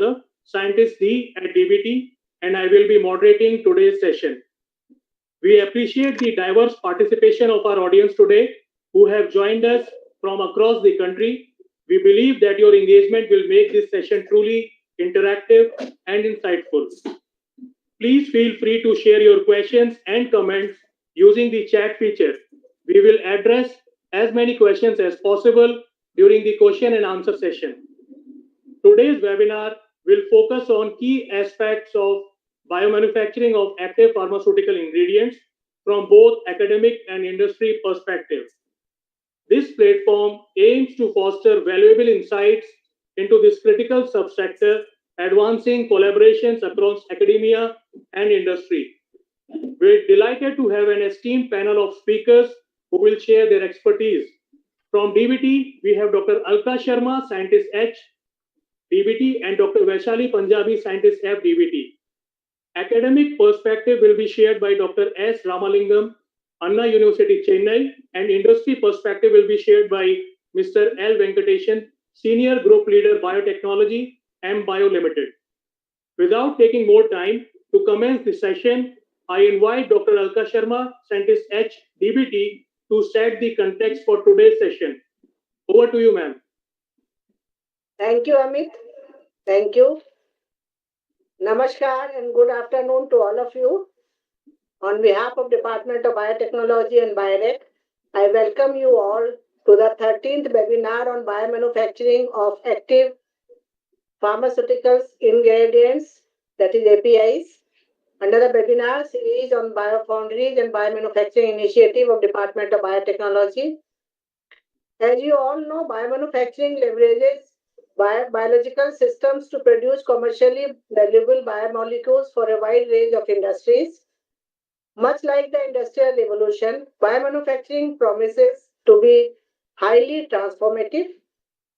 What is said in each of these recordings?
Yadav, Scientist D at DBT, and I will be moderating today's session. We appreciate the diverse participation of our audience today who have joined us from across the country. We believe that your engagement will make this session truly interactive and insightful. Please feel free to share your questions and comments using the chat feature. We will address as many questions as possible during the question and answer session. Today's webinar will focus on key aspects of biomanufacturing of active pharmaceutical ingredients from both academic and industry perspectives. This platform aims to foster valuable insights into this critical subsector, advancing collaborations across academia and industry. We're delighted to have an esteemed panel of speakers who will share their expertise. From DBT, we have Dr. Alka Sharma, Scientist H, DBT, and Dr. Vaishali Punjabi, Scientist F, DBT. Academic perspective will be shared by Dr. S. Ramalingam, Anna University, Chennai, and industry perspective will be shared by Mr. L. Venkateshan, Senior Group Leader, Biotechnology, M Bio Limited. Without taking more time, to commence the session, I invite Dr. Alka Sharma, Scientist H, DBT, to set the context for today's session. Over to you, ma'am. Thank you, Amit. Thank you. Namaskar and good afternoon to all of you. On behalf of Department of Biotechnology and BioRec, I welcome you all to the 13th webinar on biomanufacturing of active pharmaceuticals ingredients, that is APIs, under the webinar series on biofoundries and biomanufacturing initiative of Department of Biotechnology. As you all know, biomanufacturing leverages biological systems to produce commercially valuable biomolecules for a wide range of industries. Much like the Industrial Revolution, biomanufacturing promises to be highly transformative,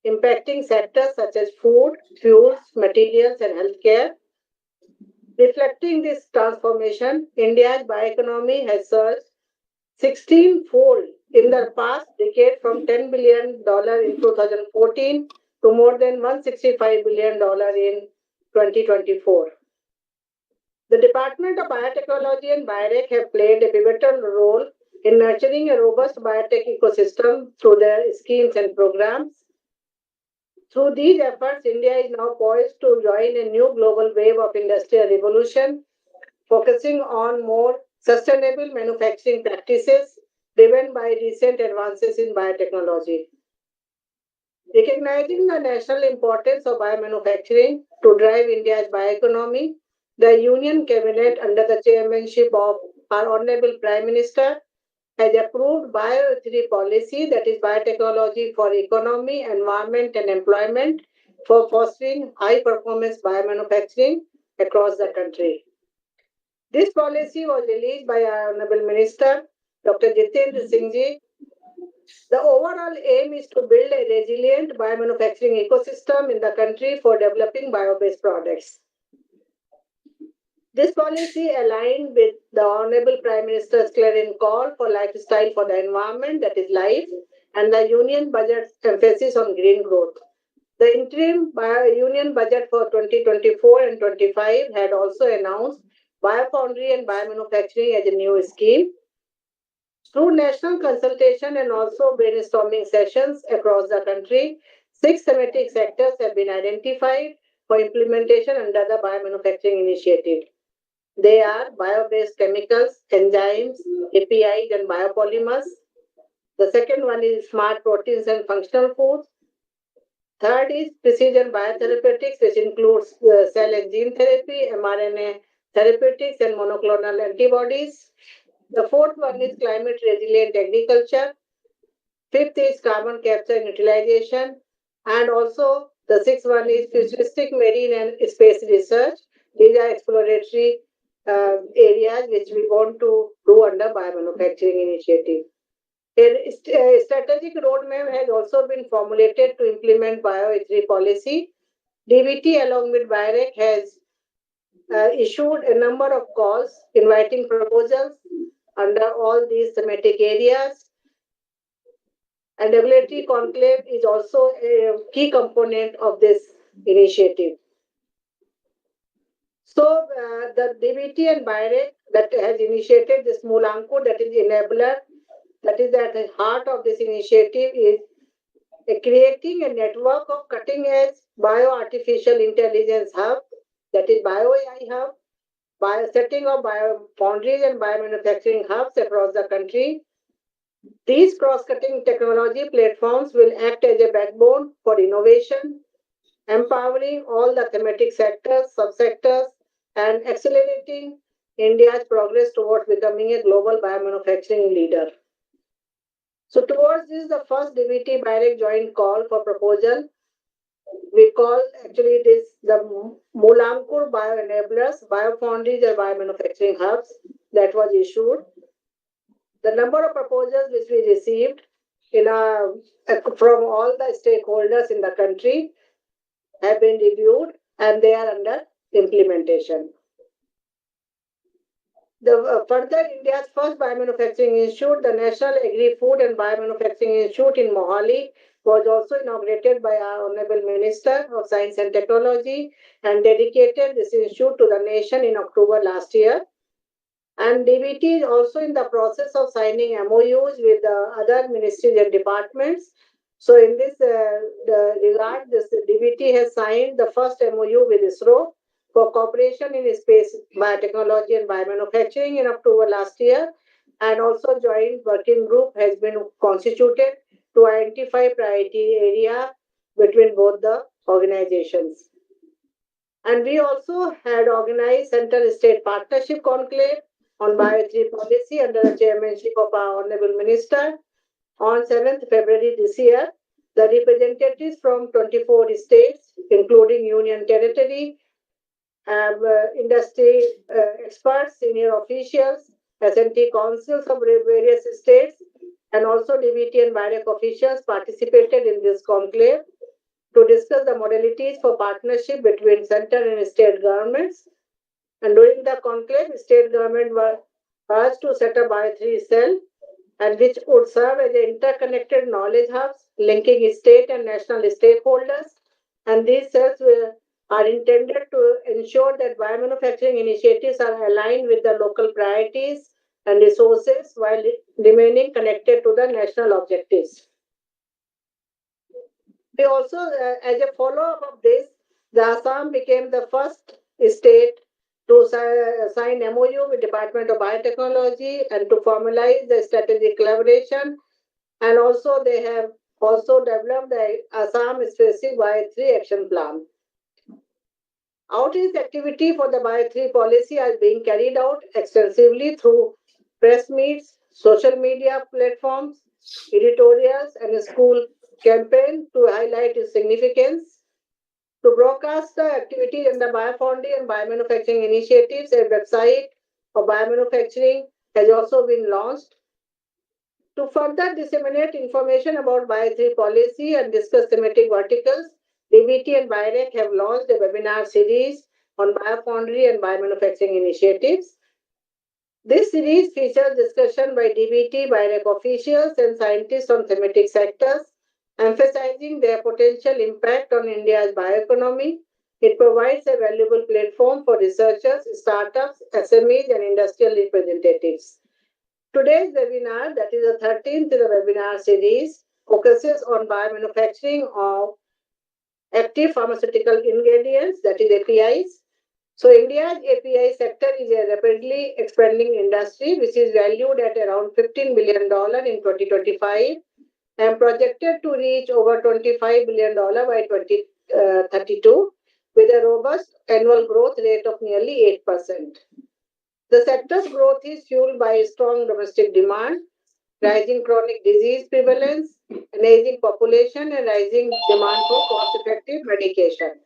impacting sectors such as food, fuels, materials, and healthcare. Reflecting this transformation, India's bioeconomy has surged 16-fold in the past decade from $10 billion in 2014 to more than $165 billion in 2024. The Department of Biotechnology and BioRec have played a pivotal role in nurturing a robust biotech ecosystem through their schemes and programs. Through these efforts, India is now poised to join a new global wave of industrial revolution, focusing on more sustainable manufacturing practices driven by recent advances in biotechnology. Recognizing the national importance of biomanufacturing to drive India's bioeconomy, the Union Cabinet, under the chairmanship of our Honorable Prime Minister, has approved Bio3 policy, that is biotechnology for economy, environment, and employment, for fostering high-performance biomanufacturing across the country. This policy was released by our Honorable Minister, Dr. Jitendra Singh Ji. The overall aim is to build a resilient biomanufacturing ecosystem in the country for developing bio-based products. This policy aligned with the Honorable Prime Minister's clarion call for lifestyle for the environment, that is LIFE, and the Union Budget's emphasis on green growth. The interim Union Budget for 2024 and 25 had also announced biofoundry and biomanufacturing as a new scheme. Through national consultation and also brainstorming sessions across the country, 6 thematic sectors have been identified for implementation under the biomanufacturing initiative. They are bio-based chemicals, enzymes, APIs, and biopolymers. The second one is smart proteins and functional foods. Third is precision biotherapeutics, which includes cell and gene therapy, mRNA therapeutics, and monoclonal antibodies. The fourth one is climate resilient agriculture. Fifth is carbon capture and utilization. And also the sixth one is futuristic marine and space research. These are exploratory areas which we want to do under biomanufacturing initiative. A strategic roadmap has also been formulated to implement Bio3 policy. DBT along with BioRec has issued a number of calls inviting proposals under all these thematic areas. And regulatory conclave is also a key component of this initiative. So the DBT and BIREC that has initiated this Mulanko, that is enabler, that is at the heart of this initiative, is creating a network of cutting-edge bio-artificial intelligence hub, that is bio-AI hub, setting of bio-foundries and biomanufacturing hubs across the country. These cross-cutting technology platforms will act as a backbone for innovation, empowering all the thematic sectors, subsectors, and accelerating India's progress towards becoming a global biomanufacturing leader. So, towards this, the first DBT BIREC joint call for proposal, we call actually this the Mulankur Bioenablers, Biofoundries, and Biomanufacturing Hubs that was issued. The number of proposals which we received from all the stakeholders in the country have been reviewed and they are under implementation. Further, India's first biomanufacturing institute, the National Agri-Food and Biomanufacturing Institute in Mohali, was also inaugurated by our Honorable Minister of Science and Technology and dedicated this institute to the nation in October last year. And DBT is also in the process of signing MOUs with other ministries and departments. So, in this regard, this DBT has signed the first MOU with ISRO for cooperation in space biotechnology and biomanufacturing in October last year. And also, joint working group has been constituted to identify priority area between both the organizations. And we also had organized Central State Partnership Conclave on Bio3 policy under the chairmanship of our Honorable Minister on 7th February this year. The representatives from 24 states, including Union Territory, industry experts, senior officials, S&T councils of various states, and also DBT and BIREC officials participated in this conclave to discuss the modalities for partnership between central and state governments. And during the conclave, state government were urged to set up Bio3 cell and which would serve as interconnected knowledge hubs linking state and national stakeholders. And these cells are intended to ensure that biomanufacturing initiatives are aligned with the local priorities and resources while remaining connected to the national objectives. We also, as a follow-up of this, the Assam became the first state to sign MOU with Department of Biotechnology and to formalize the strategic collaboration. And also, they have also developed the Assam specific Bio3 action plan. Outreach activity for the Bio3 policy are being carried out extensively through press meets, social media platforms, editorials, and a school campaign to highlight its significance. To broadcast the activities in the biofoundry and biomanufacturing initiatives, a website of biomanufacturing has also been launched. To further disseminate information about Bio3 policy and discuss thematic verticals, DBT and BIREC have launched a webinar series on biofoundry and biomanufacturing initiatives. This series features discussion by DBT, BIREC officials, and scientists on thematic sectors, emphasizing their potential impact on India's bioeconomy. It provides a valuable platform for researchers, startups, SMEs, and industrial representatives. Today's webinar, that is the 13th in the webinar series, focuses on biomanufacturing of active pharmaceutical ingredients, that is APIs. So India's API sector is a rapidly expanding industry which is valued at around $15 billion in 2025 and projected to reach over $25 billion by 2032 with a robust annual growth rate of nearly 8%. The sector's growth is fueled by strong domestic demand, rising chronic disease prevalence, an aging population, and rising demand for cost-effective medication.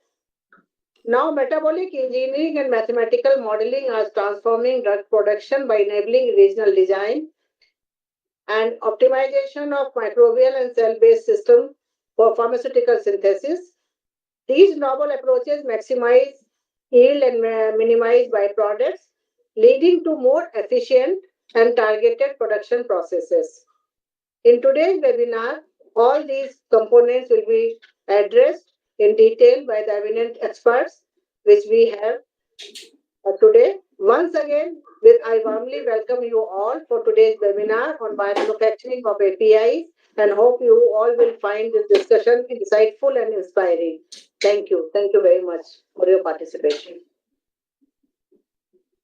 Now, metabolic engineering and mathematical modeling are transforming drug production by enabling regional design and optimization of microbial and cell-based systems for pharmaceutical synthesis. These novel approaches maximize yield and minimize byproducts, leading to more efficient and targeted production processes. In today's webinar, all these components will be addressed in detail by the eminent experts which we have today. Once again, I warmly welcome you all for today's webinar on biomanufacturing of APIs and hope you all will find this discussion insightful and inspiring. Thank you. Thank you very much for your participation.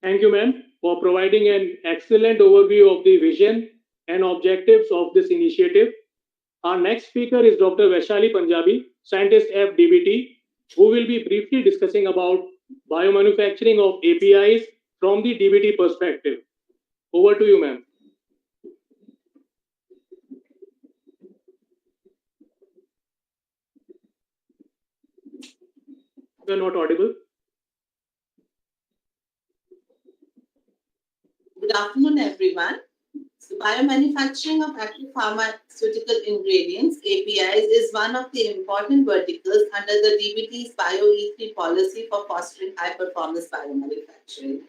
Thank you, ma'am, for providing an excellent overview of the vision and objectives of this initiative. Our next speaker is Dr. Vaishali Punjabi, scientist at DBT, who will be briefly discussing about biomanufacturing of APIs from the DBT perspective. Over to you, ma'am. You are not audible. Good afternoon, everyone. So, biomanufacturing of active pharmaceutical ingredients, APIs, is one of the important verticals under the DBT's Bio-E3 policy for fostering high-performance biomanufacturing.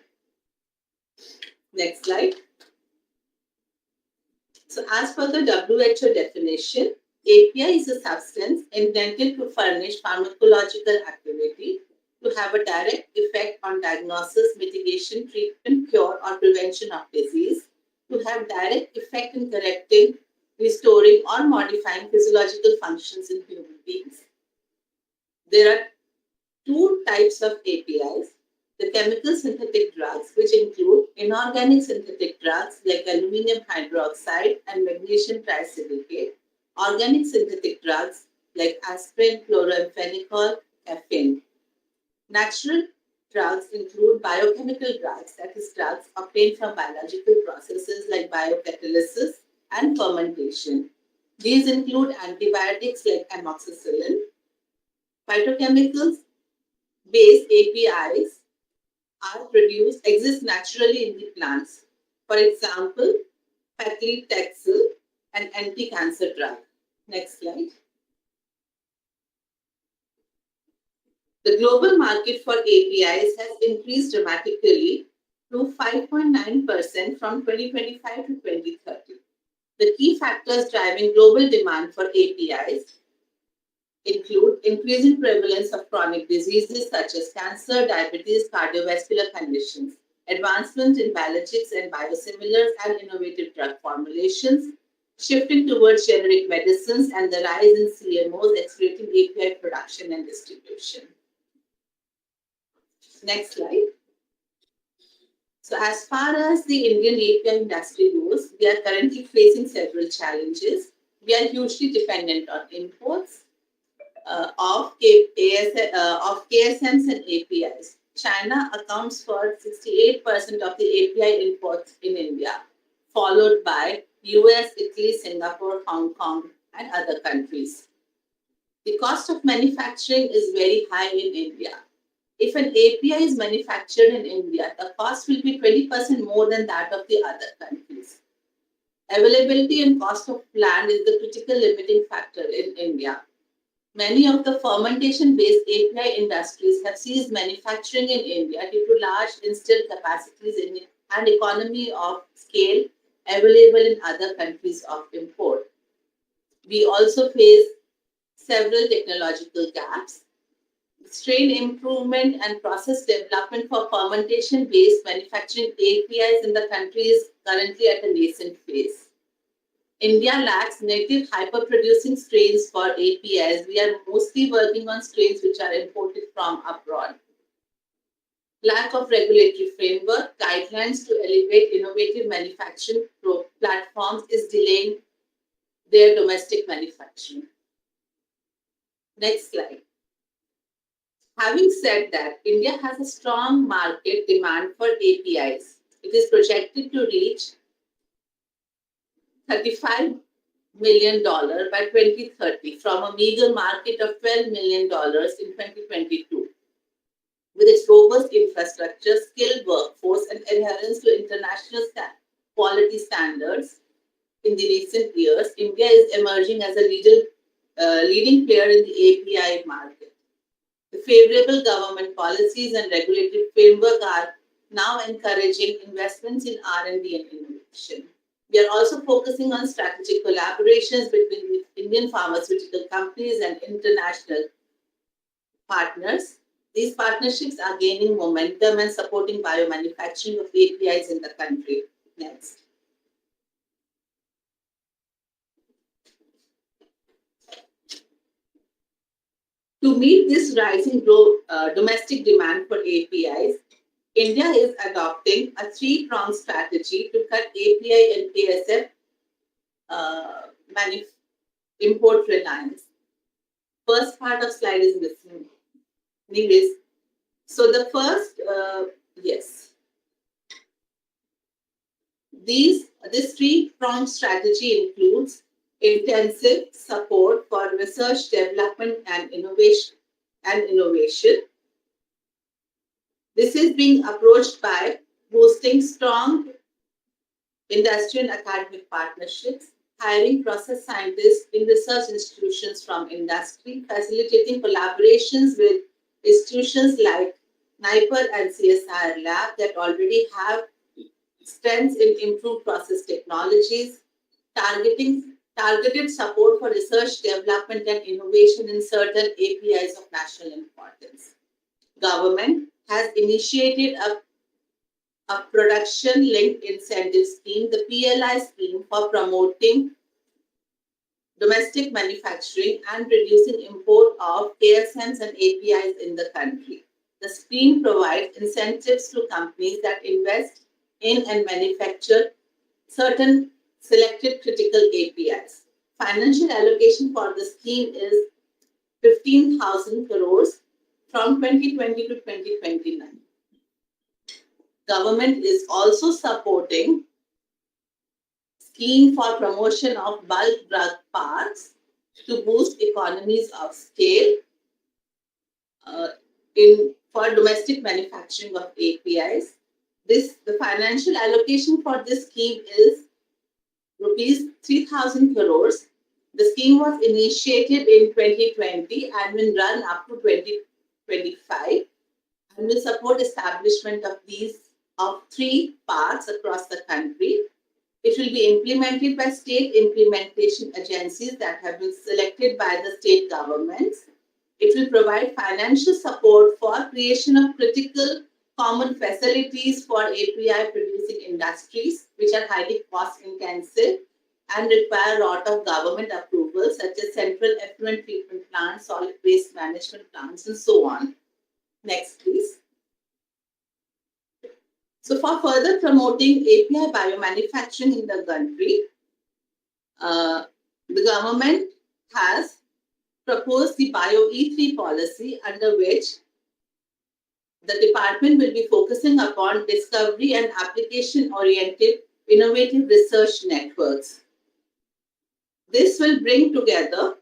Next slide. So, as per the WHO definition, API is a substance intended to furnish pharmacological activity to have a direct effect on diagnosis, mitigation, treatment, cure, or prevention of disease, to have direct effect in correcting, restoring, or modifying physiological functions in human beings. There are two types of APIs: the chemical synthetic drugs, which include inorganic synthetic drugs like aluminum hydroxide and magnesium trisilicate, organic synthetic drugs like aspirin, chloramphenicol, caffeine. Natural drugs include biochemical drugs, that is, drugs obtained from biological processes like biocatalysis and fermentation. These include antibiotics like amoxicillin. Phytochemicals based APIs exist naturally in the plants. For example, paclitaxel, an anti-cancer drug. Next slide. The global market for APIs has increased dramatically to 5.9% from 2025 to 2030. The key factors driving global demand for APIs include increasing prevalence of chronic diseases such as cancer, diabetes, cardiovascular conditions, advancement in biologics and biosimilars and innovative drug formulations, shifting towards generic medicines, and the rise in CMOs accelerating API production and distribution. Next slide. So, as far as the Indian API industry goes, we are currently facing several challenges. We are hugely dependent on imports of KSMs and APIs. China accounts for 68% of the API imports in India, followed by US, Italy, Singapore, Hong Kong, and other countries. The cost of manufacturing is very high in India. If an API is manufactured in India, the cost will be 20% more than that of the other countries. Availability and cost of land is the critical limiting factor in India. Many of the fermentation-based API industries have ceased manufacturing in India due to large installed capacities and economy of scale available in other countries of import. We also face several technological gaps. Strain improvement and process development for fermentation-based manufacturing APIs in the country is currently at a nascent phase. India lacks native hyper-producing strains for APIs. We are mostly working on strains which are imported from abroad. Lack of regulatory framework, guidelines to elevate innovative manufacturing platforms is delaying their domestic manufacturing. Next slide. Having said that, India has a strong market demand for APIs. It is projected to reach $35 million by 2030 from a meager market of $12 million in 2022. With its robust infrastructure, skilled workforce, and adherence to international quality standards in the recent years, India is emerging as a leading player in the API market. The favorable government policies and regulatory framework are now encouraging investments in R&D and innovation. We are also focusing on strategic collaborations between the Indian pharmaceutical companies and international partners. These partnerships are gaining momentum and supporting biomanufacturing of APIs in the country. Next. To meet this rising domestic demand for APIs, India is adopting a three-pronged strategy to cut API and KSF import reliance. First part of slide is missing. Anyways, so the first, yes. This three-pronged strategy includes intensive support for research, development, and innovation. This is being approached by boosting strong industry and academic partnerships, hiring process scientists in research institutions from industry, facilitating collaborations with institutions like NIPER and CSIR Lab that already have strengths in improved process technologies, targeted support for research, development, and innovation in certain APIs of national importance. Government has initiated a production-linked incentive scheme, the PLI scheme, for promoting domestic manufacturing and reducing import of KSMs and APIs in the country. The scheme provides incentives to companies that invest in and manufacture certain selected critical APIs. Financial allocation for the scheme is 15,000 crores from 2020 to 2029. Government is also supporting scheme for promotion of bulk drug parks to boost economies of scale for domestic manufacturing of APIs. The financial allocation for this scheme is rupees 3,000 crores. The scheme was initiated in 2020 and will run up to 2025 and will support establishment of three parks across the country. It will be implemented by state implementation agencies that have been selected by the state governments. It will provide financial support for creation of critical common facilities for API producing industries, which are highly cost intensive and require a lot of government approvals, such as central effluent treatment plants, solid waste management plants, and so on. Next, please. So for further promoting API biomanufacturing in the country, the government has proposed the Bio E3 policy, under which the department will be focusing upon discovery and application-oriented innovative research networks. This will bring together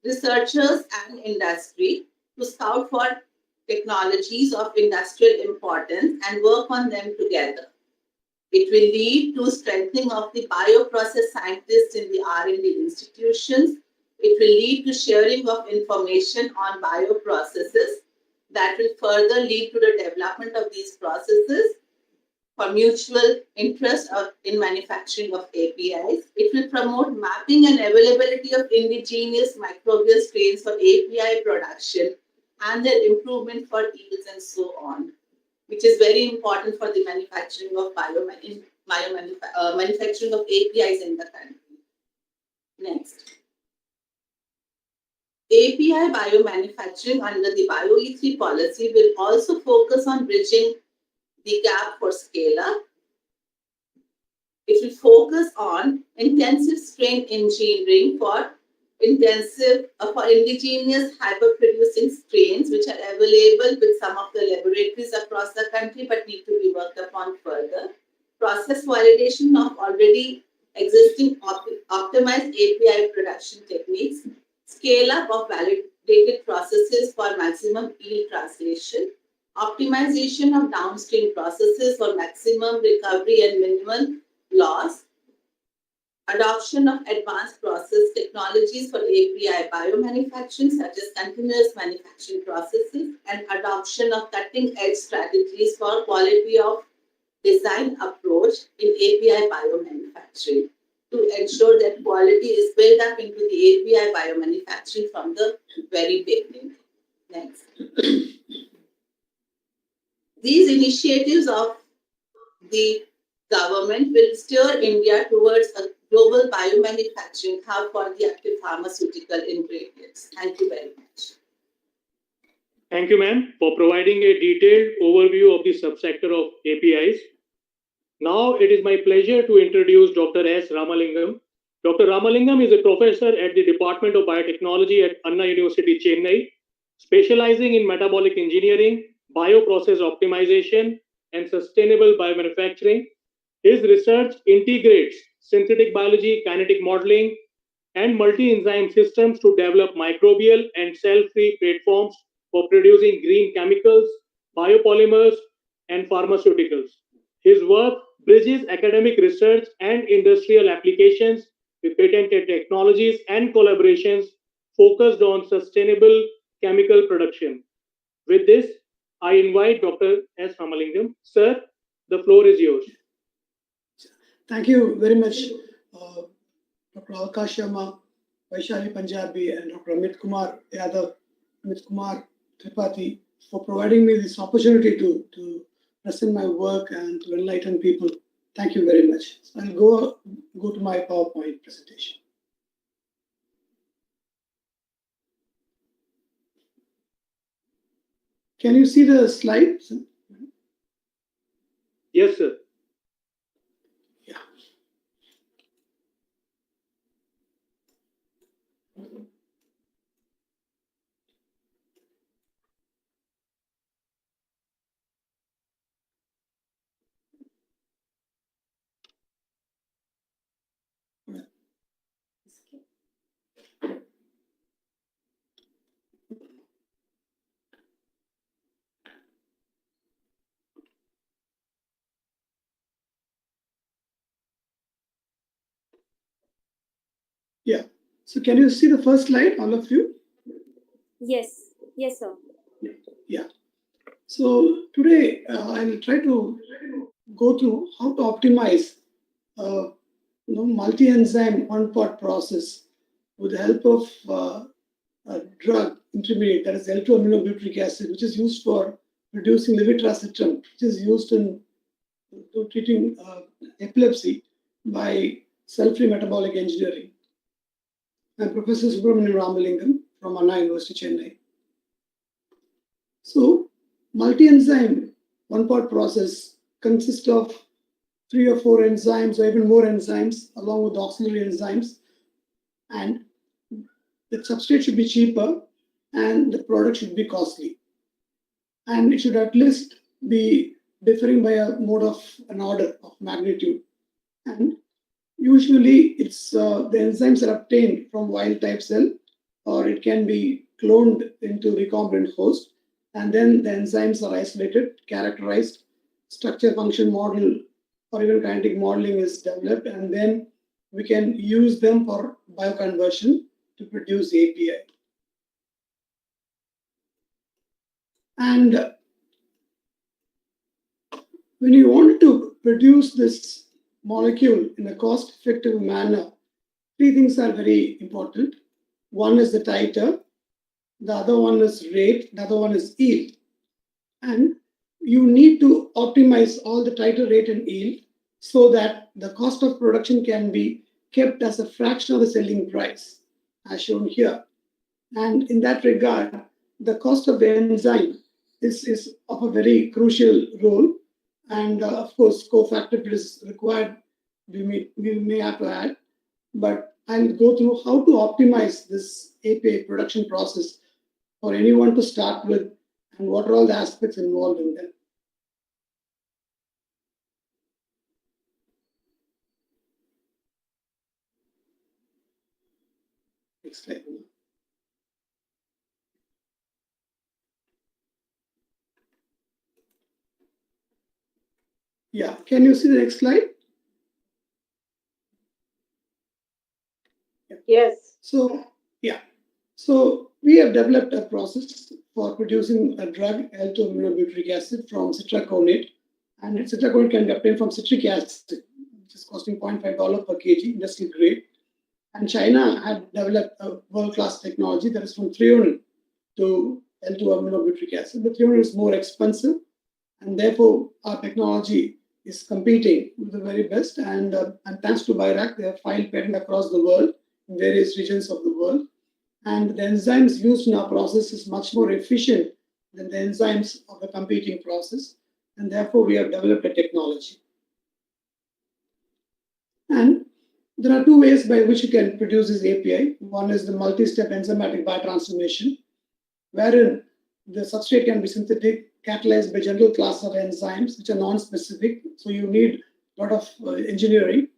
researchers and industry to scout for technologies of industrial importance and work on them together. It will lead to strengthening of the bioprocess scientists in the R&D institutions. It will lead to sharing of information on bioprocesses that will further lead to the development of these processes for mutual interest in manufacturing of APIs. It will promote mapping and availability of indigenous microbial strains for API production and their improvement for yields and so on, which is very important for the manufacturing of manufacturing of APIs in the country. Next. API biomanufacturing under the Bio E3 policy will also focus on bridging the gap for scale-up. It will focus on intensive strain engineering for indigenous hyper-producing strains, which are available with some of the laboratories across the country but need to be worked upon further. Process validation of already existing optimized API production techniques. Scale-up of validated processes for maximum yield translation. Optimization of downstream processes for maximum recovery and minimal loss. Adoption of advanced process technologies for API biomanufacturing, such as continuous manufacturing processes, and adoption of cutting-edge strategies for quality of design approach in API biomanufacturing to ensure that quality is built up into the API biomanufacturing from the very beginning. Next. These initiatives of the government will steer India towards a global biomanufacturing hub for the active pharmaceutical ingredients. Thank you very much. Thank you, ma'am, for providing a detailed overview of the subsector of APIs. Now it is my pleasure to introduce Dr. S. Ramalingam. Dr. Ramalingam is a professor at the Department of Biotechnology at Anna University, Chennai, specializing in metabolic engineering, bioprocess optimization, and sustainable biomanufacturing. His research integrates synthetic biology, kinetic modeling, and multi-enzyme systems to develop microbial and cell-free platforms for producing green chemicals, biopolymers, and pharmaceuticals. His work bridges academic research and industrial applications with patented technologies and collaborations focused on sustainable chemical production. With this, I invite Dr. S. Ramalingam. Sir, the floor is yours. Thank you very much, Dr. Akash Sharma, Vaishali Punjabi, and Dr. Amit Kumar Yadav, Amit Kumar Tripathi, for providing me this opportunity to present my work and to enlighten people. Thank you very much. So I'll go to my PowerPoint presentation. Can you see the slides? Yes, sir. Yeah. Yeah. So can you see the first slide, all of you? Yes. Yes, sir. Yeah. So today I'll try to go through how to optimize multi-enzyme one-pot process with the help of a drug intermediate, that is L2-aminobutyric acid, which is used for reducing levetiracetam, which is used in treating epilepsy by cell-free metabolic engineering. I'm Professor Subramanian Ramalingam from Anna University, Chennai. So, multi-enzyme one-pot process consists of 3 or 4 enzymes or even more enzymes along with auxiliary enzymes, and the substrate should be cheaper and the product should be costly, and it should at least be differing by a mode of an order of magnitude. And usually it's the enzymes are obtained from wild type cell, or it can be cloned into recombinant host, and then the enzymes are isolated, characterized, structure function model or even kinetic modeling is developed, and then we can use them for bioconversion to produce API. And when you want to produce this molecule in a cost-effective manner, 3 things are very important. One is the titer, the other one is rate, the other one is yield. And you need to optimize all the titer, rate, and yield so that the cost of production can be kept as a fraction of the selling price, as shown here. And in that regard, the cost of the enzyme is of a very crucial role. And of course, cofactor is required, we may have to add. But I'll go through how to optimize this API production process for anyone to start with, and what are all the aspects involved in that. Next slide. Yeah, can you see the next slide? Yes. So, yeah. So we have developed a process for producing a drug, L2-aminobutyric acid, from citraconate. And citraconate can be obtained from citric acid, which is costing $0.5 per kg, industrial grade. And China had developed a world-class technology that is from threonine to L2-aminobutyric acid. But threonine is more expensive and therefore our technology is competing with the very best. And thanks to BIRAC, they have filed patent across the world in various regions of the world. And the enzymes used in our process is much more efficient than the enzymes of the competing process, and therefore we have developed a technology. And there are two ways by which you can produce this API. One is the multi-step enzymatic biotransformation, wherein the substrate can be synthetic, catalyzed by general class of enzymes, which are non-specific, so you need a lot of engineering.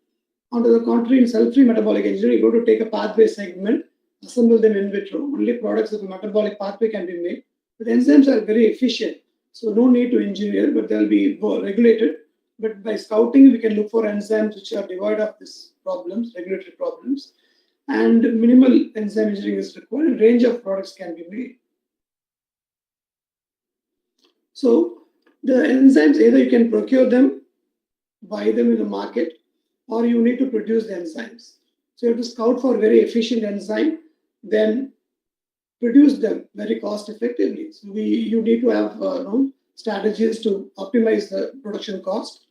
On the contrary, in cell-free metabolic engineering, you go to take a pathway segment, assemble them in vitro. Only products of a metabolic pathway can be made. But enzymes are very efficient, so no need to engineer, but they'll be regulated. But by scouting, we can look for enzymes which are devoid of these problems, regulatory problems, and minimal enzyme engineering is required. A range of products can be made. So the enzymes, either you can procure them, buy them in the market, or you need to produce the enzymes. So you have to scout for very efficient enzyme, then produce them very cost effectively. So you need to have strategies to optimize the production cost,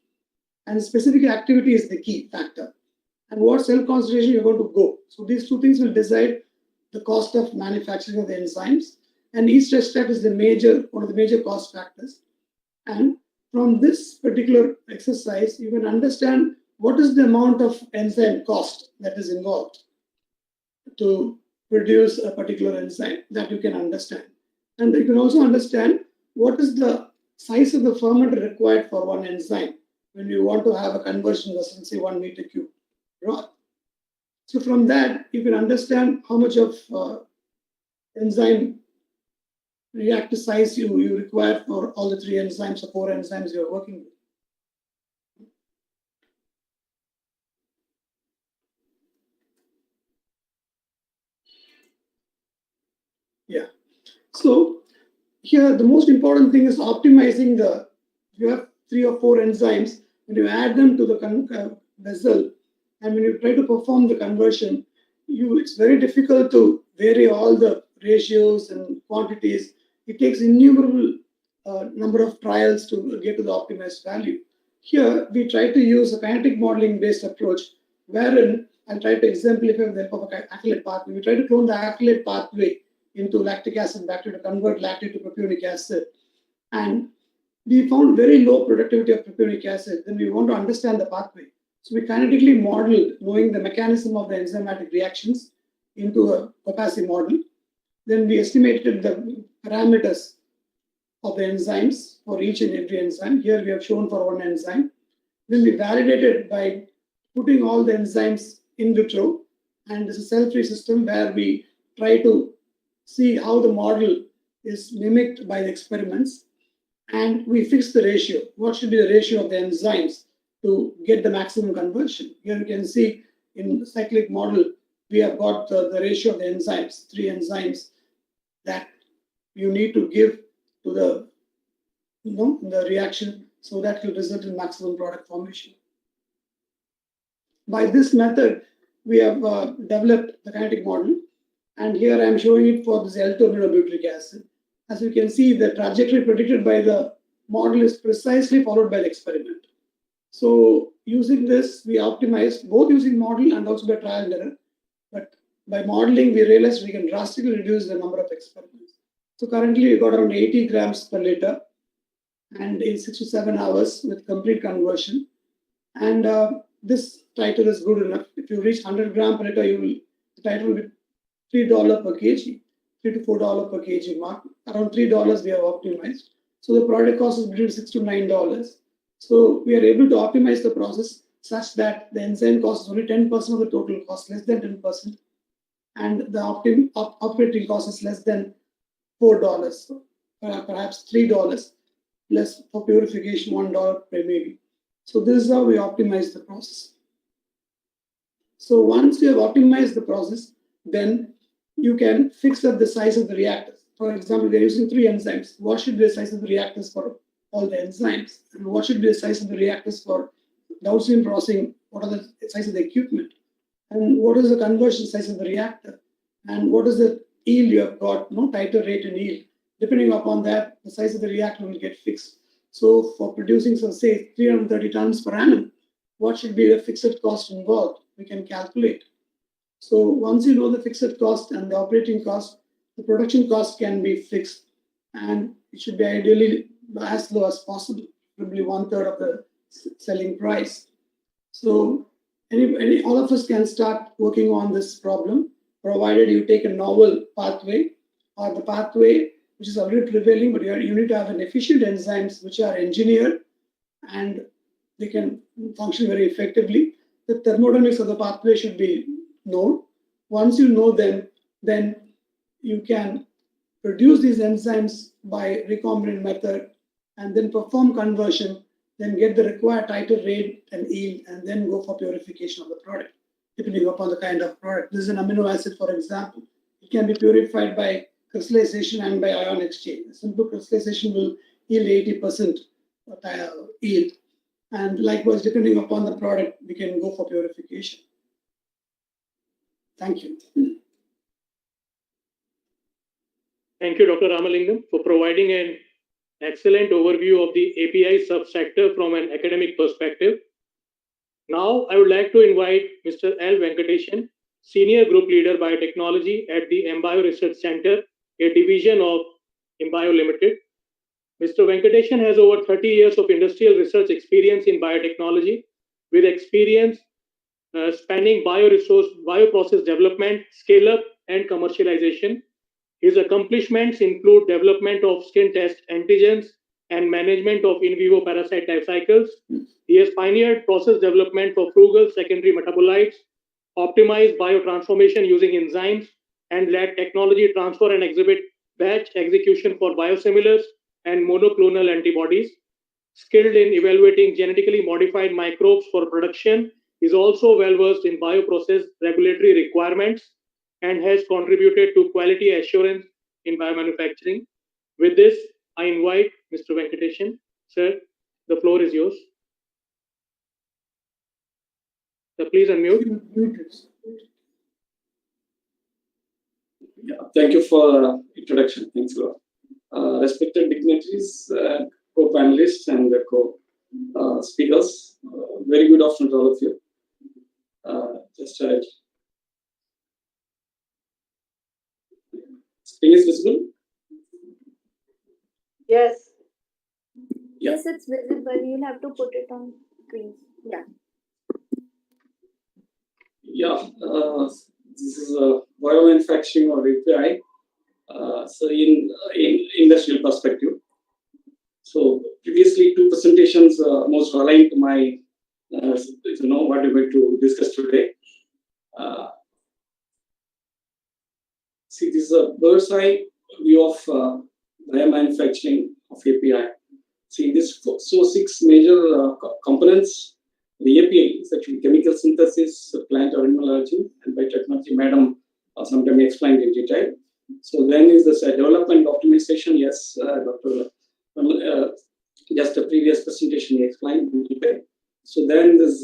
and specific activity is the key factor. And what cell concentration you're going to go. So these two things will decide the cost of manufacturing of the enzymes. And each stress test is one of the major cost factors. And from this particular exercise, you can understand what is the amount of enzyme cost that is involved to produce a particular enzyme, that you can understand. And you can also understand what is the size of the fermenter required for one enzyme when you want to have a conversion vessel, say 1 meter cube broth. So from that, you can understand how much of enzyme reactor size you require for all the 3 enzymes or 4 enzymes you're working with. Yeah. So here, the most important thing is optimizing you have 3 or 4 enzymes, when you add them to the vessel, and when you try to perform the conversion, it's very difficult to vary all the ratios and quantities. It takes innumerable number of trials to get to the optimized value. Here, we try to use a kinetic modeling based approach, wherein I'll try to exemplify with the help of an acrylate pathway. We try to clone the acrylate pathway into lactic acid bacteria to convert lactate to propionic acid. And we found very low productivity of propionic acid. Then we want to understand the pathway. So we kinetically modeled, knowing the mechanism of the enzymatic reactions, into a opacity model. Then we estimated the parameters of the enzymes for each and every enzyme. Here we have shown for one enzyme. Then we validated by putting all the enzymes in vitro. And this is a cell-free system where we try to see how the model is mimicked by the experiments. And we fix the ratio. What should be the ratio of the enzymes to get the maximum conversion? Here you can see in the cyclic model, we have got the ratio of the enzymes, 3 enzymes that you need to give to the reaction, so that will result in maximum product formation. By this method, we have developed the kinetic model, and here I am showing it for this L2-aminobutyric acid. As you can see, the trajectory predicted by the model is precisely followed by the experiment. So using this, we optimized both using model and also by trial and error. But by modeling, we realized we can drastically reduce the number of experiments. So currently, we got around 80 grams per liter, and in 6 to 7 hours with complete conversion. And this title is good enough. If you reach 100 grams per liter, the title will be $3 per kg, $3 to $4 per kg mark. Around $3 we have optimized. So the product cost is between $6 to $9. So we are able to optimize the process such that the enzyme cost is only 10% of the total cost, less than 10%, and the operating cost is less than $4, perhaps $3, less for purification, $1 per maybe. So this is how we optimize the process. So once you have optimized the process, then you can fix up the size of the reactors. For example, we are using 3 enzymes. What should be the size of the reactors for all the enzymes? And what should be the size of the reactors for downstream processing? What are the size of the equipment? And what is the conversion size of the reactor? And what is the yield you have got, titer rate and yield? Depending upon that, the size of the reactor will get fixed. So for producing, so say 330 tons per annum, what should be the fixed cost involved? We can calculate. So once you know the fixed cost and the operating cost, the production cost can be fixed, and it should be ideally as low as possible, probably 1/3 of the selling price. So all of us can start working on this problem, provided you take a novel pathway or the pathway which is already prevailing, but you need to have an efficient enzymes which are engineered and they can function very effectively. The thermodynamics of the pathway should be known. Once you know them, then you can produce these enzymes by recombinant method and then perform conversion, then get the required tighter rate and yield, and then go for purification of the product, depending upon the kind of product. This is an amino acid, for example. It can be purified by crystallization and by ion exchange. A simple crystallization will yield 80% yield. And likewise, depending upon the product, we can go for purification. Thank you. Thank you, Dr. Ramalingam, for providing an excellent overview of the API subsector from an academic perspective. Now, I would like to invite Mr. L. Venkateshan, Senior Group Leader Biotechnology at the Embio Research Center, a division of Embio Limited. Mr. Venkateshan has over 30 years of industrial research experience in biotechnology, with experience spanning bioprocess development, scale-up, and commercialization. His accomplishments include development of skin test antigens and management of in vivo parasite life cycles. He has pioneered process development for frugal secondary metabolites, optimized biotransformation using enzymes, and led technology transfer and exhibit batch execution for biosimilars and monoclonal antibodies. Skilled in evaluating genetically modified microbes for production, is also well versed in bioprocess regulatory requirements and has contributed to quality assurance in biomanufacturing. With this, I invite Mr. Venkateshan. Sir, the floor is yours. So please unmute. Yeah, thank you for introduction. Thanks a lot. Respected dignitaries, co-panelists, and co-speakers, very good afternoon to all of you. Screen is visible? Yes. Yeah. Yes, it's visible. You'll have to put it on screen. Yeah. Yeah, this is biomanufacturing or API. So in industrial perspective. So previously, two presentations most aligned to my, what we're going to discuss today. See, this is a bird's eye view of biomanufacturing of API. See, this so 6 major components. The API is actually chemical synthesis, plant or immunology, and biotechnology. Madam sometime explained in detail. So then is this development optimization. Yes, Dr. Just a previous presentation he explained in detail. So then there's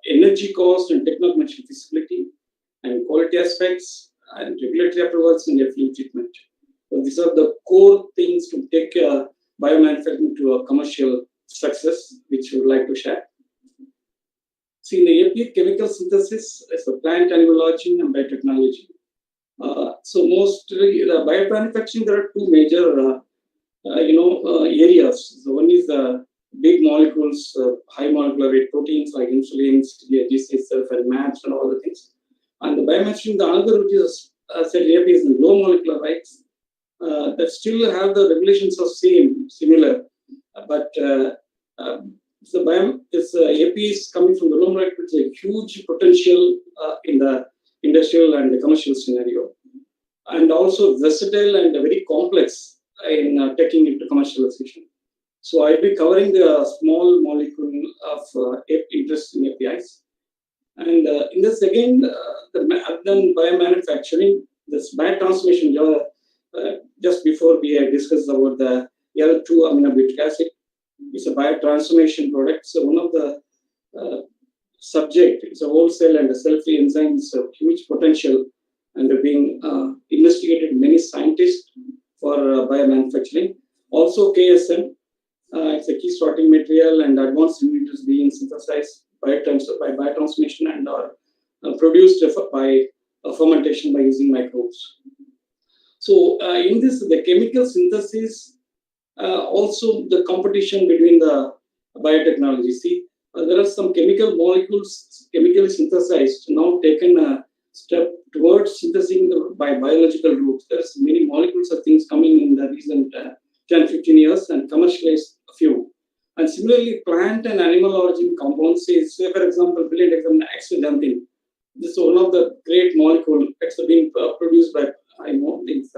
energy cost and technology feasibility and quality aspects and regulatory approvals and effluent treatment. So these are the core things to take biomanufacturing to a commercial success, which we would like to share. See, in the API chemical synthesis is a plant animalogy and biotechnology. So mostly the biomanufacturing, there are two major areas. So one is the big molecules, high molecular weight proteins like insulins, GC itself, and MABs and all the things. And the biomanufacturing, the other which is said API is low molecular weights that still have the regulations of similar, but this API is coming from the low molecular, it's a huge potential in the industrial and the commercial scenario, and also versatile and very complex in taking it to commercialization. So I'll be covering the small molecule of interest in APIs. And in this again, then biomanufacturing, this biotransformation, just before we had discussed about the L2 aminobutyric acid, it's a biotransformation product. So one of the subject, it's a wholesale and a cell-free enzymes, a huge potential, and they're being investigated many scientists for biomanufacturing. Also KSM, It's a key starting material, and advanced units being synthesized by biotransmission and are produced by fermentation by using microbes. So in this, the chemical synthesis, also the competition between the biotechnology. See, there are some chemical molecules chemically synthesized, now taken a step towards synthesizing by biological routes. There's many molecules of things coming in the recent 10, 15 years and commercialized a few. And similarly, plant and animal origin compounds, say for example, brilliant example, axanthin. This is one of the great molecule that's being produced by things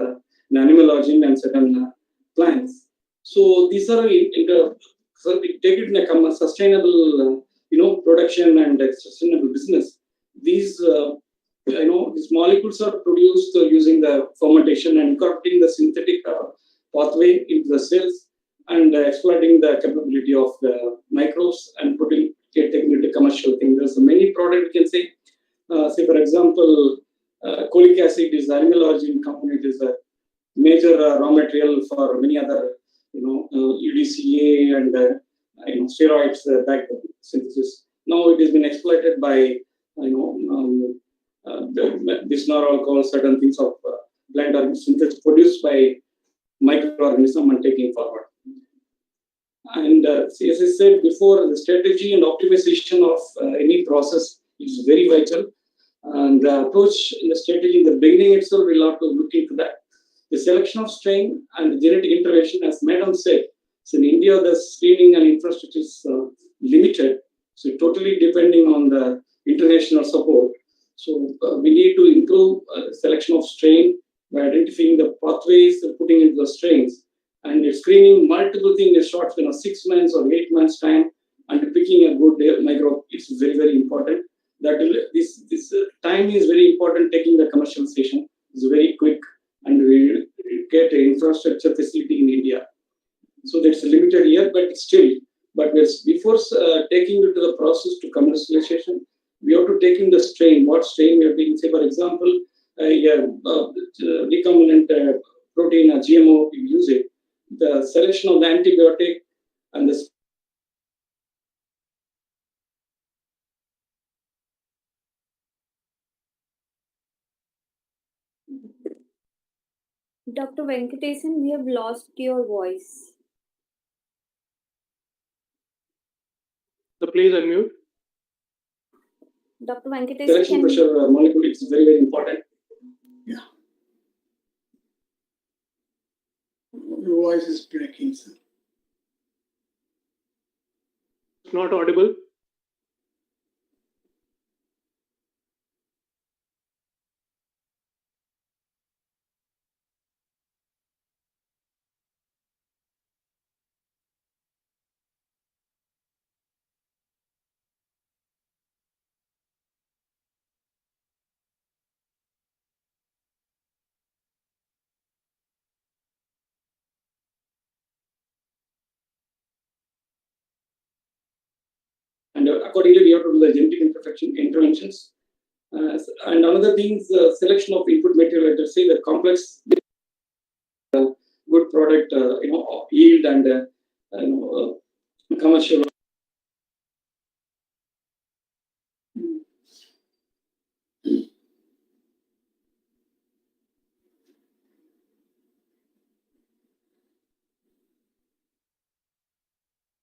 in animal origin and certain plants. So these are so we take it in a sustainable, production and sustainable business. These these molecules are produced using the fermentation and incorporating the synthetic pathway into the cells and exploiting the capability of the microbes and taking it to commercial thing. There's many products we can say. Say for example, cholic acid is animal origin component is a major raw material for many other, UDCA and steroids back synthesis. Now it has been exploited by bisphenol alcohol, certain things of plant or synthesis produced by microorganism and taking forward. And as I said before, the strategy and optimization of any process is very vital. And the approach in the strategy in the beginning itself, we'll have to look into that. The selection of strain and genetic intervention, as Madam said, so in India, the screening and infrastructure is limited. So totally depending on the international support. So we need to improve selection of strain by identifying the pathways and putting into the strains and screening multiple things in a short 6 months or 8 months time and picking a good microbe. It's very, very important. That this time is very important. Taking the commercialization is very quick, and we get an infrastructure facility in India. So that's limited here, but still. But before taking it to the process to commercialization, we have to take in the strain. What strain we are taking? Say, for example, recombinant protein or GMO, you use it. The selection of the antibiotic and the Dr. Venkatesan, we have lost your voice. So please unmute. Dr. Venkatesan, selection pressure molecule is very, very important. Yeah. Your voice is breaking, sir. Not audible. And accordingly, we have to do the genetic interventions. And another thing is selection of input material. Let us say the complex, good product, yield and commercial.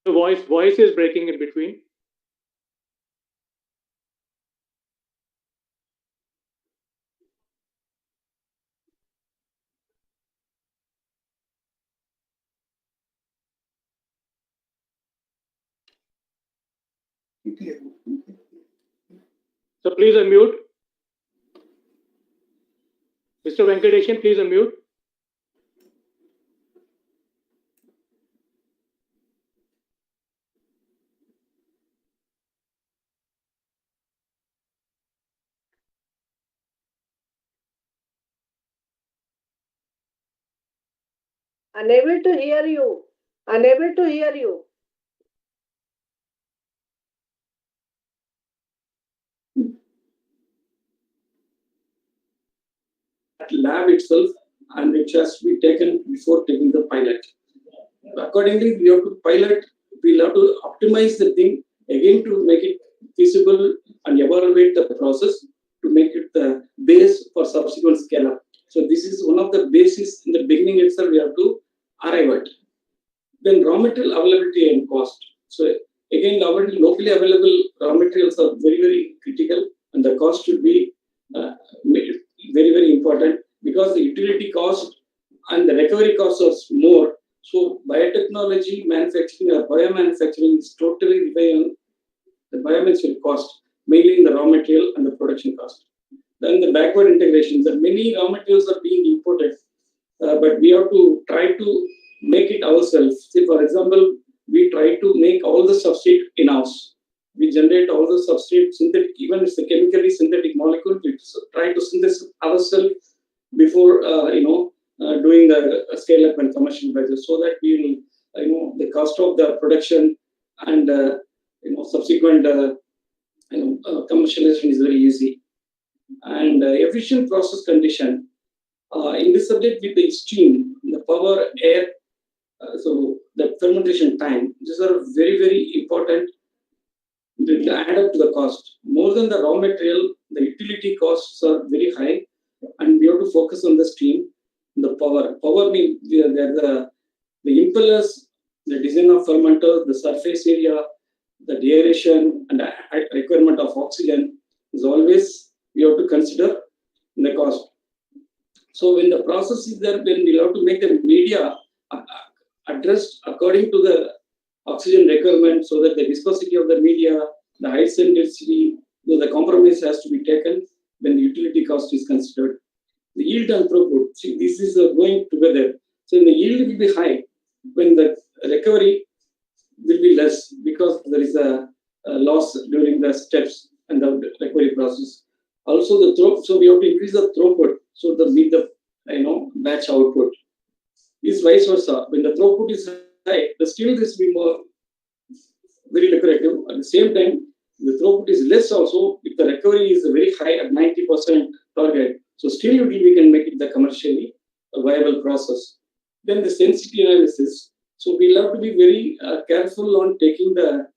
The voice is breaking in between. So please unmute. Mr. Venkatesan, please unmute. Unable to hear you. Unable to hear you. Lab itself, and which has to be taken before taking the pilot. Accordingly, we have to pilot, we'll have to optimize the thing again to make it feasible and evaluate the process to make it the base for subsequent scale up. So this is one of the bases in the beginning itself we have to arrive at. Then raw material availability and cost. So again, locally available raw materials are very, very critical, and the cost should be very, very important because the utility cost and the recovery costs are more. So biotechnology manufacturing or biomanufacturing is totally relying on the biomaterial cost, mainly in the raw material and the production cost. Then the backward integration. That many raw materials are being imported, but we have to try to make it ourselves. Say, for example, we try to make all the substrate in-house. We generate all the substrate synthetic, even if it's a chemically synthetic molecule, we try to synthesize ourselves before doing the scale up and commercial batches, so that we will the cost of the production and subsequent commercialization is very easy. And efficient process condition in this subject with the steam, the power, air, so the fermentation time, these are very, very important. They add up to the cost. More than the raw material, the utility costs are very high, and we have to focus on the steam, the power. Power means the impellers, the design of fermenters, the surface area, the aeration, and the requirement of oxygen is always we have to consider in the cost. So when the process is there, then we'll have to make the media addressed according to the oxygen requirement, so that the viscosity of the media, the height density, the compromise has to be taken when the utility cost is considered. The yield and throughput, see, this is going together. So the yield will be high when the recovery will be less because there is a loss during the steps and the recovery process. Also the throughput, so we have to increase the throughput so that meet the batch output. Is vice versa. When the throughput is high, the still this will be more very lucrative. At the same time, the throughput is less also if the recovery is very high at 90% target. So still we can make it the commercially viable process. Then the sensitivity analysis. So we'll have to be very careful on taking the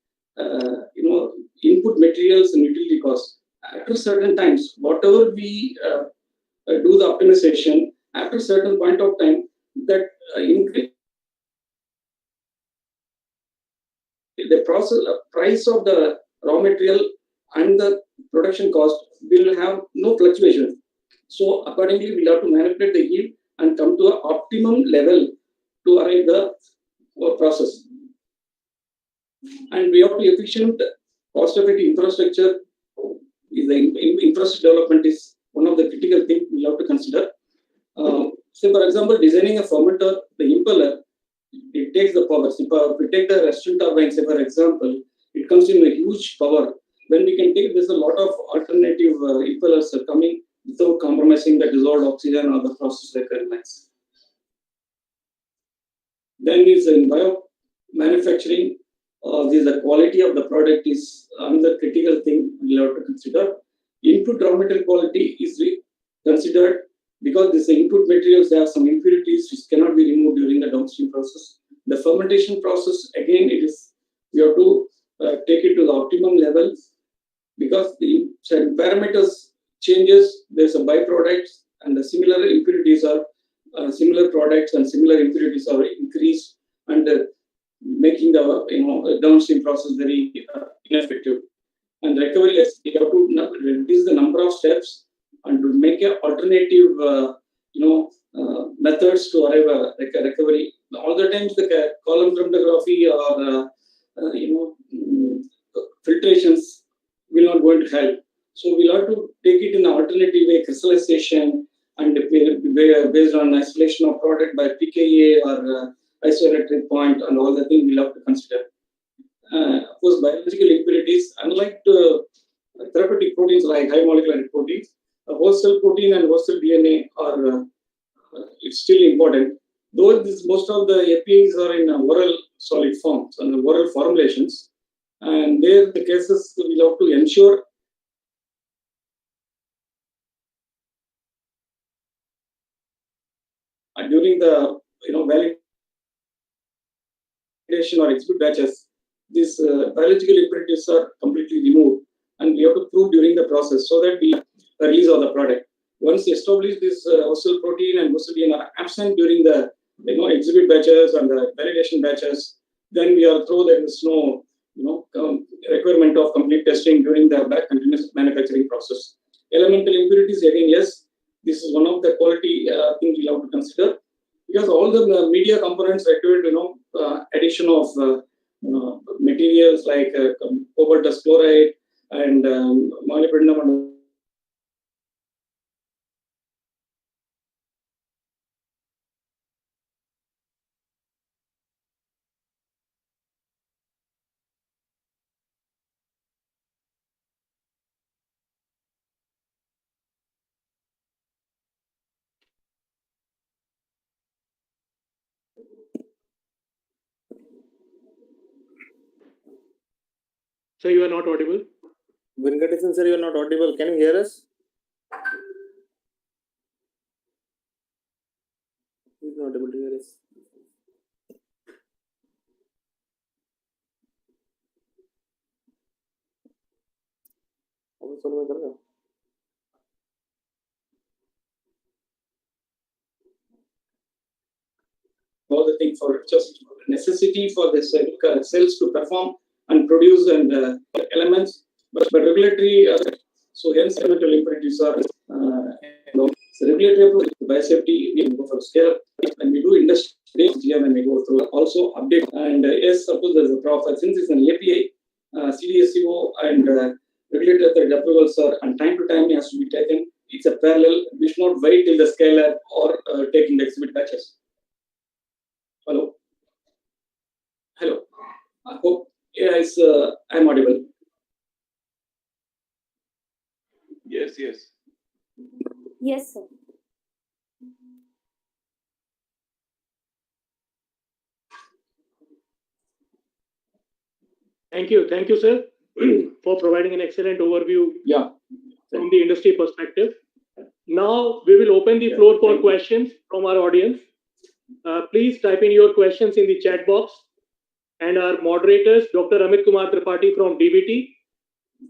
input materials and utility costs. After certain times, whatever we do the optimization, after certain point of time, that increase the process price of the raw material and the production cost will have no fluctuation. So accordingly, we'll have to manipulate the yield and come to an optimum level to arrive the process. And we have to efficient cost-effective infrastructure. Is the infrastructure development is one of the critical things we have to consider. Say for example, designing a fermenter, the impeller, it takes the power. So if we take the restaurant turbine, say for example, it comes in a huge power. When we can take, there's a lot of alternative impellers are coming without compromising the dissolved oxygen or the process requirements. Then is in biomanufacturing, the quality of the product is another critical thing we have to consider. Input raw material quality is considered because these input materials have some impurities which cannot be removed during the downstream process. The fermentation process, again, it is we have to take it to the optimum levels because the parameters changes. There's a byproducts and the similar impurities are similar products and similar impurities are increased and making the downstream process very ineffective. And recovery, yes, you have to reduce the number of steps and to make an alternative, methods to arrive at recovery. All the times the column chromatography or filtrations will not going to help. So we'll have to take it in an alternative way, crystallization, and based on isolation of product by pKa or isoelectric point and all the things we'll have to consider. Of course, biological impurities, unlike therapeutic proteins like high molecular proteins, whole cell protein and whole cell DNA are it's still important. Though most of the APIs are in oral solid forms and oral formulations, and there the cases will have to ensure during the valid validation or exhibit batches, these biological impurities are completely removed, and we have to prove during the process so that we release of the product. Once established, this ocell protein and ocell are absent during the exhibit batches and the validation batches, then we are through. There is no requirement of complete testing during the back continuous manufacturing process. Elemental impurities, again, yes, this is one of the quality things we have to consider, because all the media components required addition of materials like cobalt chloride and molybdenum and So you are not audible. Venkatesan sir, you are not audible. Can you hear us? He's not able to hear us. all the things for just necessity for the cells to perform and produce and elements, but regulatory. So hence, elemental impurities are so regulatory approach, biosafety, we go for scale. When we do industry GM, when we go through also update. And yes, suppose there's a profile, since it's an API, CDSCO and regulatory approvals are, and time to time has to be taken. It's a parallel. We should not wait till the scale up or taking the exhibit batches. Hello. Hello. I hope yes, I'm audible. Yes, yes. Yes, sir. Thank you, sir, for providing an excellent overview from the industry perspective. Now we will open the floor for questions from our audience. Please type in your questions in the chat box, and our moderators, Dr. Amit Kumar Tripathi from DBT,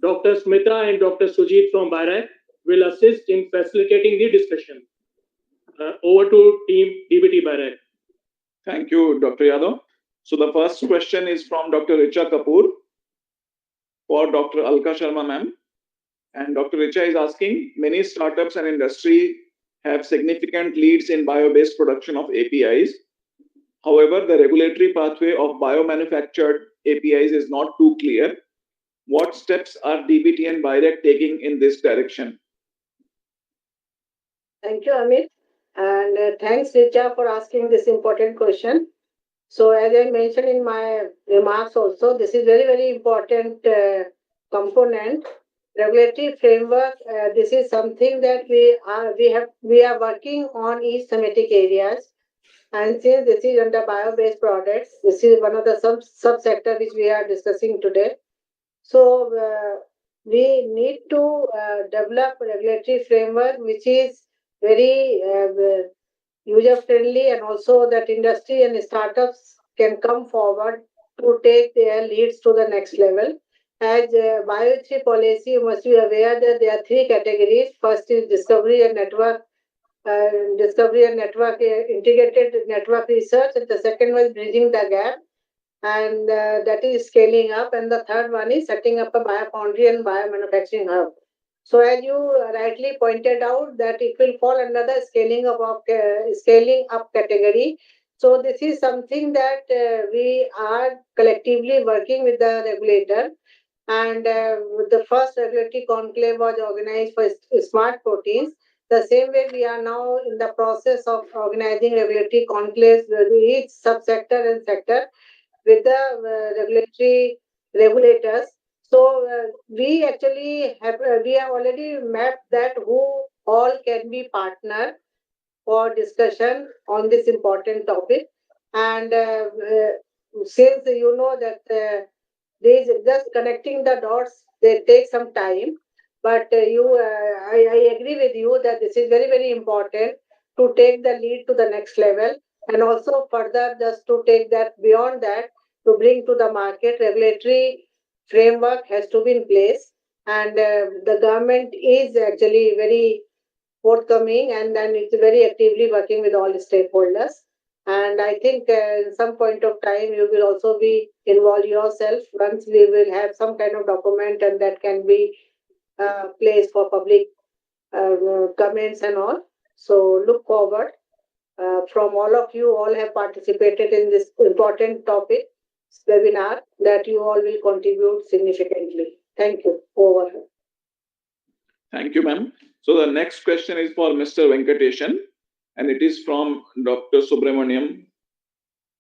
Dr. Smita and Dr. Sujit from BIRAC, will assist in facilitating the discussion. Over to team DBT BIRAC. Thank you, Dr. Yadav. So the first question is from Dr. Richa Kapoor for Dr. Alka Sharma ma'am. And Dr. Richa is asking, many startups and industry have significant leads in bio-based production of APIs. However, the regulatory pathway of biomanufactured APIs is not too clear. What steps are DBT and BIRAC taking in this direction? Thank you, Amit. And thanks, Richa, for asking this important question. So, as I mentioned in my remarks also, this is very, very important component. Regulatory framework, this is something that we are working on each thematic areas. And since this is under bio-based products, this is one of the subsector which we are discussing today. So we need to develop a regulatory framework which is very user-friendly, and also that industry and startups can come forward to take their leads to the next level. As bioethics policy, you must be aware that there are three categories. First is discovery and network integrated network research, and the second was bridging the gap, and that is scaling up, and the third one is setting up a biofoundry and biomanufacturing hub. So as you rightly pointed out, that it will fall under the scaling up category. So this is something that we are collectively working with the regulator, and the first regulatory conclave was organized for smart proteins. The same way, we are now in the process of organizing regulatory conclaves with each subsector and sector with the regulators. So we actually we have already mapped that who all can be partner for discussion on this important topic. And since you know that these just connecting the dots, they take some time. But I agree with you that this is very, very important to take the lead to the next level, and also further just to take that beyond that, to bring to the market. Regulatory framework has to be in place, and the government is actually very forthcoming, and then it's very actively working with all stakeholders. And I think in some point of time you will also be involved yourself once we will have some kind of document and that can be placed for public comments and all. So look forward from all of you. All have participated in this important topic webinar that you all will contribute significantly. Thank you. Over. Thank you, ma'am. So the next question is for Mr. Venkateshan, and it is from Dr. Subramaniam.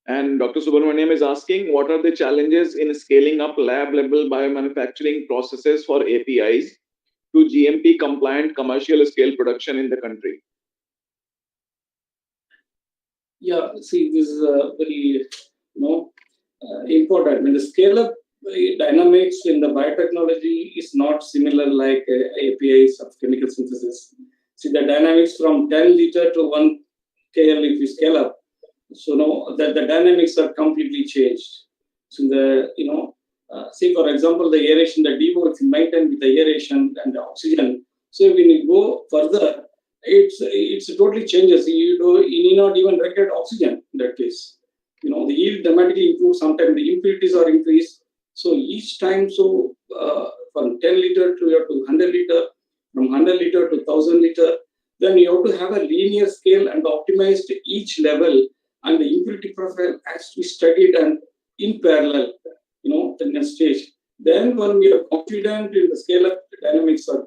And Dr. Subramaniam is asking, what are the challenges in scaling up lab-level biomanufacturing processes for APIs to GMP-compliant commercial scale production in the country? Yeah, see, this is a very important. I mean, the scale-up dynamics in the biotechnology is not similar like APIs of chemical synthesis. See, the dynamics from 10 liter to 1 KL if you scale up, so now the dynamics are completely changed. So see, for example, the aeration, the DO, if you maintain with the aeration and the oxygen. So when you go further, it's totally changes. You need not even record oxygen in that case. The yield dramatically improves. Sometimes the impurities are increased. So each time, from 10 liter to 100 liter, from 100 liter to 1000 liter, then you have to have a linear scale and optimized each level, and the impurity profile has to be studied and in parallel, the next stage. Then when we are confident in the scale-up dynamics are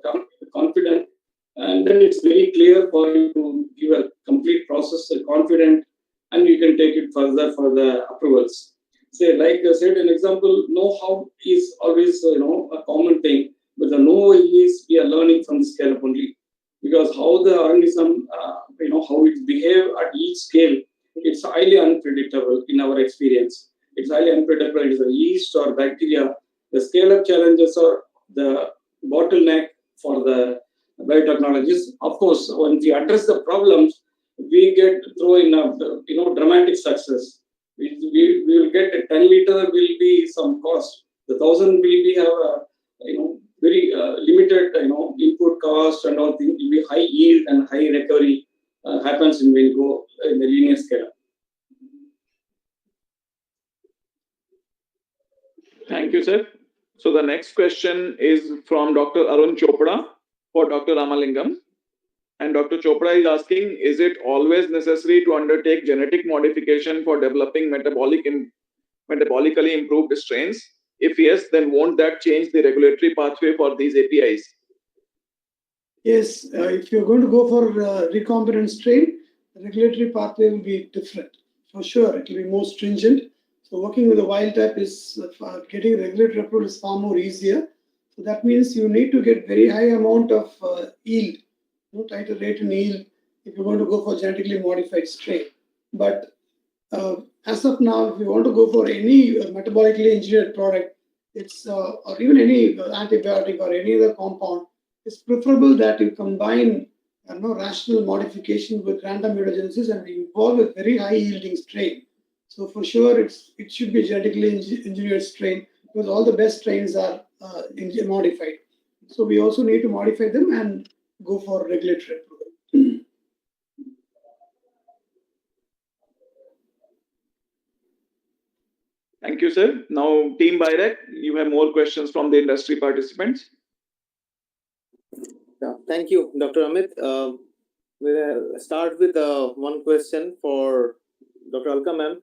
confident, and then it's very clear for you to give a complete process, confident, and you can take it further for the approvals. Say, like I said, an example, know-how is always, a common thing, but the know-how is we are learning from the scale-up only. Because how the organism, how it behaves at each scale, it's highly unpredictable in our experience. It's highly unpredictable. It's a yeast or bacteria. The scale-up challenges are the bottleneck for the biotechnologies. Of course, when we address the problems, we get through in a dramatic success. We will get a 10 liter will be some cost. The 1000 will be have a very limited input cost and all things. Will be high yield and high recovery happens when we go in the linear scale. Thank you, sir. So the next question is from Dr. Arun Chopra for Dr. Ramalingam. And Dr. Chopra is asking, is it always necessary to undertake genetic modification for developing metabolically improved strains? If yes, then won't that change the regulatory pathway for these APIs? Yes, if you're going to go for recombinant strain, the regulatory pathway will be different. For sure, it will be more stringent. So working with a wild type is getting regulatory approval is far more easier. So that means you need to get very high amount of yield, tighter rate in yield if you're going to go for genetically modified strain. But as of now, if you want to go for any metabolically engineered product, it's or even any antibiotic or any other compound, it's preferable that you combine rational modification with random mutagenesis and involve a very high yielding strain. So for sure, it should be genetically engineered strain because all the best strains are modified. So we also need to modify them and go for regulatory approval. Thank you, sir. Now, Team BIREC, you have more questions from the industry participants. Yeah, thank you, Dr. Amit. We'll start with one question for Dr. Alka, ma'am.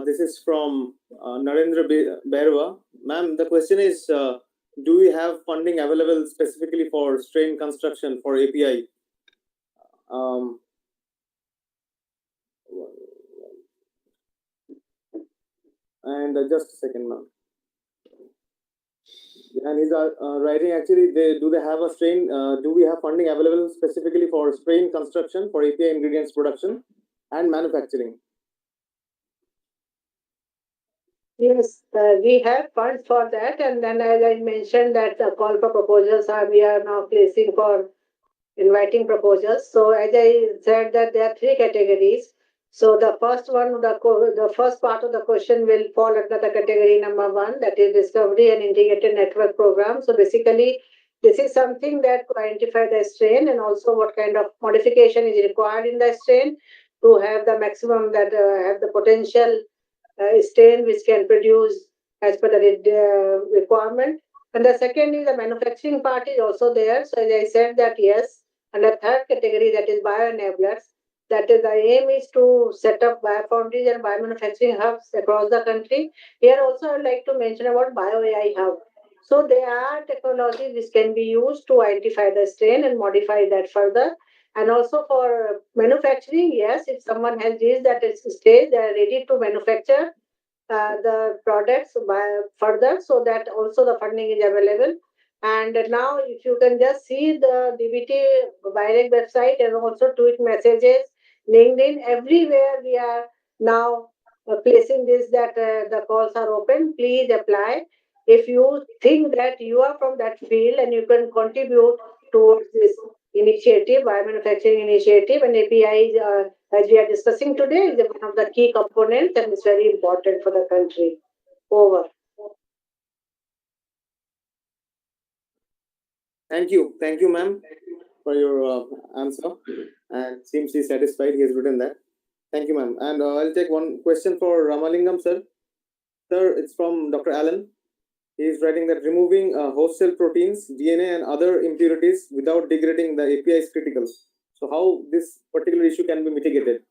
This is from Narendra Berwa. Ma'am, the question is, do we have funding available specifically for strain construction for API? And just a second, ma'am. And he's writing, actually, do they have a strain? Do we have funding available specifically for strain construction for API ingredients production and manufacturing? Yes, we have funds for that, and then as I mentioned that the call for proposals we are now placing for inviting proposals. So as I said that there are three categories. So the first one, the first part of the question will fall under the category number 1, that is discovery and integrated network program. So basically, this is something that to identify the strain and also what kind of modification is required in the strain to have the maximum that have the potential strain which can produce as per the requirement. And the second is the manufacturing part is also there. So as I said that yes, and the third category, that is bioenablers, that is the aim is to set up biofoundries and biomanufacturing hubs across the country. Here also I would like to mention about BioAI hub. So there are technologies which can be used to identify the strain and modify that further. And also for manufacturing, yes, if someone has reached that stage, they are ready to manufacture the products by further, so that also the funding is available. And now if you can just see the DBT direct website and also tweet messages, LinkedIn, everywhere we are now placing this that the calls are open. Please apply. If you think that you are from that field and you can contribute towards this initiative, biomanufacturing initiative, and API as we are discussing today, is one of the key components and is very important for the country. Over. Thank you, ma'am, for your answer. And seems he's satisfied. He has written that. Thank you, ma'am. And I'll take one question for Ramalingam, sir. Sir, it's from Dr. Allen. He is writing that removing host cell proteins, DNA, and other impurities without degrading the API is critical. So, how this particular issue can be mitigated?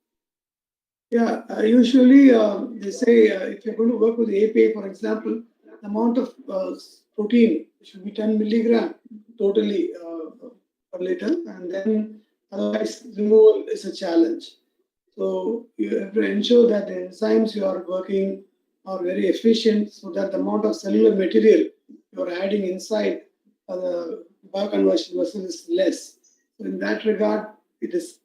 Yeah, usually they say if you're going to work with the API, for example, the amount of protein should be 10 milligram totally per liter, and then otherwise removal is a challenge. So you have to ensure that the enzymes you are working are very efficient, so that the amount of cellular material you are adding inside the bioconversion vessel is less. So in that regard, it is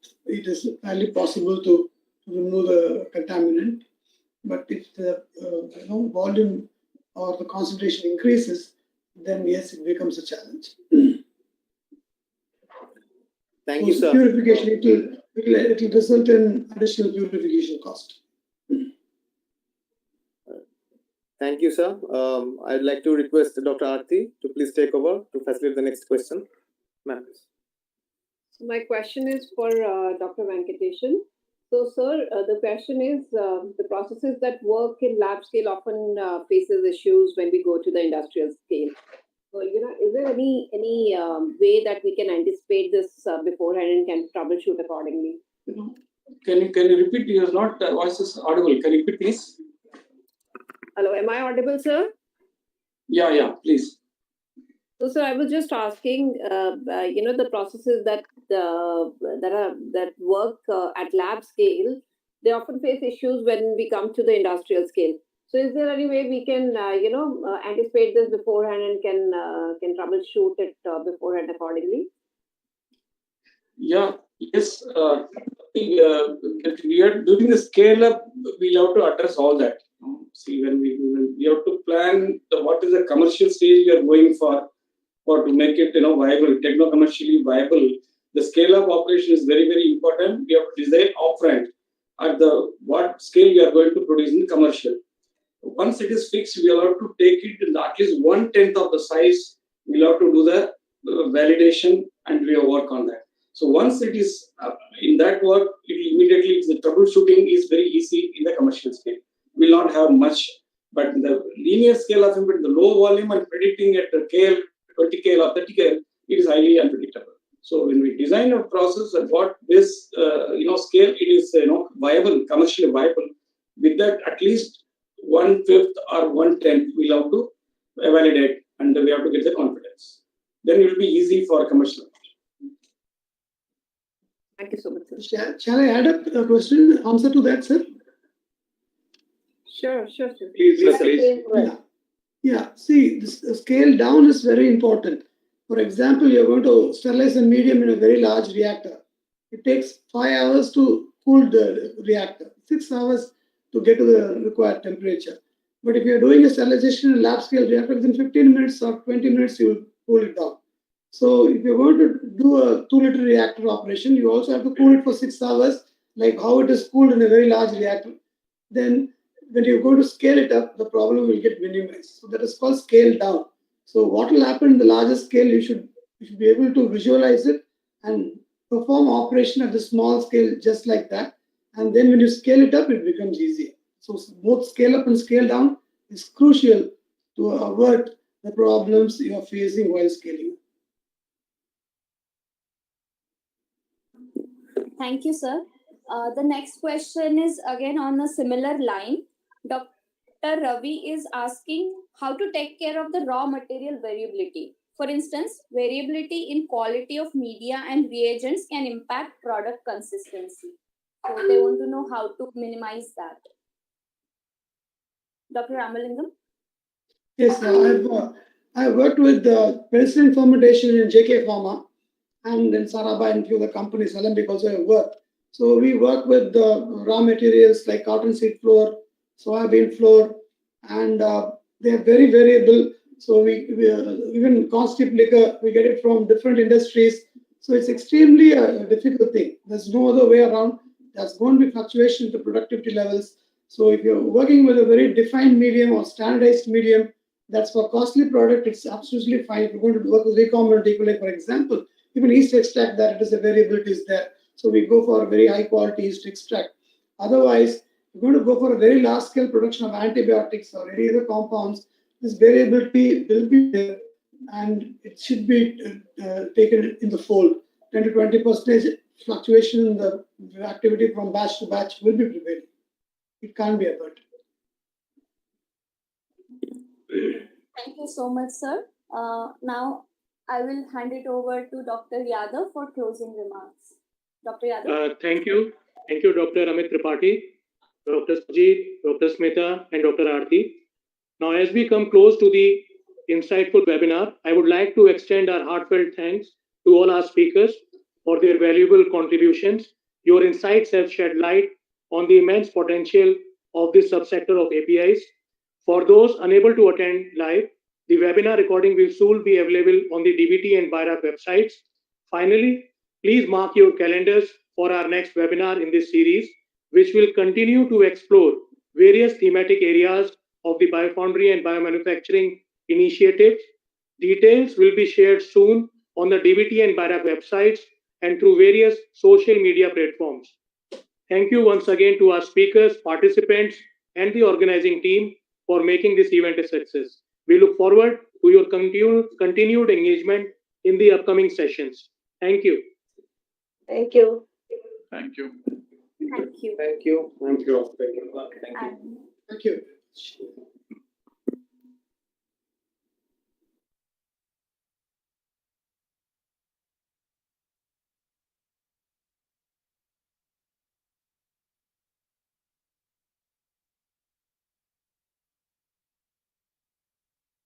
highly possible to remove the contaminant. But if the volume or the concentration increases, then yes, it becomes a challenge. Thank you, sir. Purification, it will result in additional purification cost. Thank you, sir. I'd like to request Dr. Aarti to please take over to facilitate the next question. Ma'am. So my question is for Dr. Venkateshan. So, sir, the question is the processes that work in lab scale often faces issues when we go to the industrial scale. So, is there any way that we can anticipate this beforehand and can troubleshoot accordingly? Can you repeat? Your voice is audible. Can you repeat, please? Hello, am I audible, sir? Yeah, please. So, sir, I was just asking, the processes that work at lab scale, they often face issues when we come to the industrial scale. So, is there any way we can, anticipate this beforehand and can troubleshoot it beforehand accordingly? Yeah, yes. We are doing the scale up. We'll have to address all that. See, when we have to plan what is the commercial stage we are going for to make it viable, techno-commercially viable. The scale-up operation is very, very important. We have to design upfront at what scale we are going to produce in commercial. Once it is fixed, we will have to take it in at least 1/10 of the size. We'll have to do the validation and we will work on that. So once it is in that work, it will immediately the troubleshooting is very easy in the commercial scale. We'll not have much, but in the linear scale of input, the low volume and predicting at the KL 20 KL or 30 KL, it is highly unpredictable. So when we design a process at what this scale, it is viable, commercially viable. With that, at least 1/5 or 1/10 we'll have to validate, and we have to get the confidence. Then it will be easy for commercial. Thank you so much, sir. Shall I add up a question answer to that, sir? Sure. Please, please. Yeah. See, this scale down is very important. For example, you're going to sterilize a medium in a very large reactor. It takes 5 hours to cool the reactor, 6 hours to get to the required temperature. But if you're doing a sterilization in a lab scale reactor, within 15 minutes or 20 minutes, you will cool it down. So if you're going to do a 2-liter reactor operation, you also have to cool it for 6 hours like how it is cooled in a very large reactor, then when you're going to scale it up, the problem will get minimized. So that is called scale down. So what will happen in the larger scale, you should be able to visualize it and perform operation at the small scale just like that. And then when you scale it up, it becomes easier. So both scale up and scale down is crucial to avert the problems you are facing while scaling up. Thank you, sir. The next question is again on a similar line. Dr. Ravi is asking how to take care of the raw material variability. For instance, variability in quality of media and reagents can impact product consistency. So they want to know how to minimize that. Dr. Ramalingam? Yes, I've worked with penicillin fermentation in JK Pharma and in Saraba and few other companies. Alembic also have worked. So we work with the raw materials like cottonseed flour, soybean flour, and they are very variable. So we even constip liquor, we get it from different industries. So it's extremely a difficult thing. There's no other way around. There's going to be fluctuation in the productivity levels. So if you're working with a very defined medium or standardized medium, that's for costly product, it's absolutely fine. If you're going to work with recombinant E. coli, for example, even yeast extract, that it is a variability is there. So we go for a very high quality yeast extract. Otherwise, you're going to go for a very large scale production of antibiotics or any other compounds. This variability will be there, and it should be taken in the fold. 10 to 20% fluctuation in the activity from batch to batch will be prevailing. It can't be averted. Thank you so much, sir. Now I will hand it over to Dr. Yadav for closing remarks. Dr. Yadav? Thank you. Thank you, Dr. Amit Tripathi, Dr. Sujit, Dr. Smita, and Dr. Aarti. Now, as we come close to the insightful webinar, I would like to extend our heartfelt thanks to all our speakers for their valuable contributions. Your insights have shed light on the immense potential of this subsector of APIs. For those unable to attend live, the webinar recording will soon be available on the DBT and BIRAC websites. Finally, please mark your calendars for our next webinar in this series, which will continue to explore various thematic areas of the biofoundry and biomanufacturing initiatives. Details will be shared soon on the DBT and BIRAC websites and through various social media platforms. Thank you once again to our speakers, participants, and the organizing team for making this event a success. We look forward to your continued engagement in the upcoming sessions. Thank you. Thank you. Thank you. Thank you. Thank you. Thank you. Thank you.